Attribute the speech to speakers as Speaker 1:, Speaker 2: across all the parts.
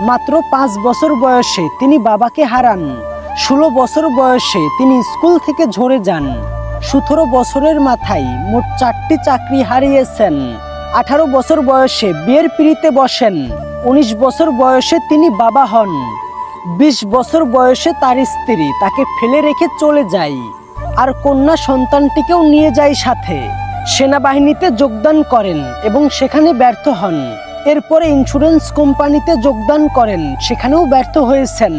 Speaker 1: মাত্র 5 বছর বয়সে তিনি বাবাকে হারান। 16 বছর বয়সে তিনি স্কুল থেকে ঝরে যান। 17 বছরের মাথায় মোট 4টি চাকরি হারিয়েছেন। 18 বছর বয়সে বিয়ের পিঁড়িতে বসেন। 19 বছর বয়সে তিনি বাবা হন। 20 বছর বয়সে তার স্ত্রী তাকে ফেলে রেখে চলে যায়, আর কন্যা সন্তানটিকেও নিয়ে যায় সাথে। সেনাবাহিনীতে যোগদান করেন এবং সেখানে ব্যর্থ হন। এরপরে ইন্স্যুরেন্স কোম্পানিতে যোগদান করেন, সেখানেও ব্যর্থ হয়েছেন।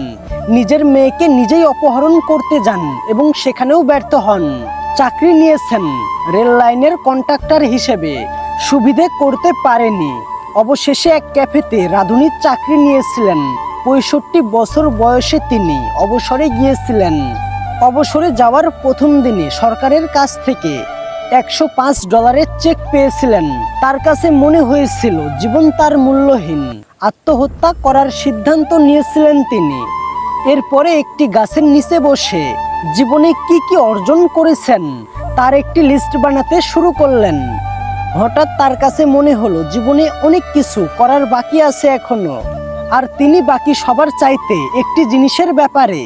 Speaker 1: নিজের মেয়েকে নিজেই অপহরণ করতে যান এবং সেখানেও ব্যর্থ হন। চাকরি নিয়েছেন রেল লাইনের কন্ট্রাক্টর হিসেবে, সুবিধে করতে পারেনি। অবশেষে এক ক্যাফেতে রাঁধুনির চাকরি নিয়েছিলেন। 65 বছর বয়সে তিনি অবসরে গিয়েছিলেন। অবসরে যাওয়ার প্রথম দিনে সরকারের কাছ থেকে $105 চেক পেয়েছিলেন। তার কাছে মনে হয়েছিল জীবন তার মূল্যহীন। আত্মহত্যা করার সিদ্ধান্ত নিয়েছিলেন তিনি। এরপরে একটি গাছের নিচে বসে জীবনে কি কি অর্জন করেছেন তার একটি লিস্ট বানাতে শুরু করলেন। হঠাৎ তার কাছে মনে হলো জীবনে অনেক কিছু করার বাকি আছে এখনো, আর তিনি বাকি সবার চাইতে একটি জিনিসের ব্যাপারে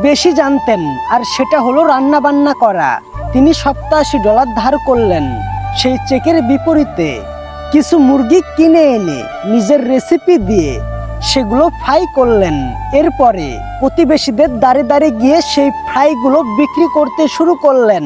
Speaker 1: বেশি জানতেন, আর সেটা হলো রান্না বান্না করা। তিনি $87 ধার করলেন। সেই চেকের বিপরীতে কিছু মুরগি কিনে এনে নিজের রেসিপি দিয়ে সেগুলো ফ্রাই করলেন। এরপরে প্রতিবেশীদের দ্বারে দ্বারে গিয়ে সেই ফ্রাইগুলো বিক্রি করতে শুরু করলেন।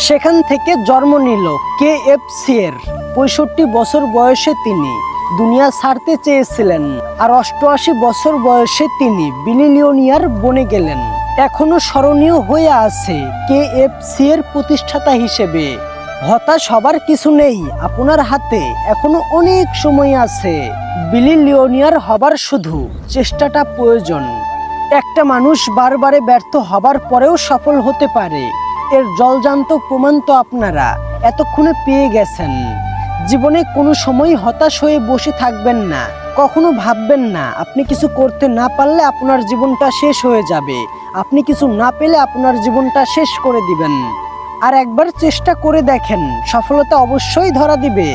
Speaker 1: সেখান থেকে জন্ম নিল KFC এর। 65 বছর বয়সে তিনি দুনিয়া ছাড়তে চেয়েছিলেন, আর 88 বছর বয়সে তিনি বিলিয়নিয়ার বনে গেলেন। এখনো স্মরণীয় হয়ে আছে KFC এর প্রতিষ্ঠাতা হিসেবে। হতাশ হবার কিছু নেই, আপনার হাতে এখনো অনেক সময় আছে। বিলিয়নিয়ার হবার শুধু চেষ্টাটা প্রয়োজন। একটা মানুষ বারবারে ব্যর্থ হবার পরেও সফল হতে পারে, এর জলজান্ত প্রমাণ তো আপনারা এতক্ষণে পেয়ে গেছেন। জীবনে কোনো সময় হতাশ হয়ে বসে থাকবেন না। কখনো ভাববেন না আপনি কিছু করতে না পারলে আপনার জীবনটা শেষ হয়ে যাবে, আপনি কিছু না পেলে আপনার জীবনটা শেষ করে দিবেন। আর একবার চেষ্টা করে দেখেন, সফলতা অবশ্যই ধরা দিবে।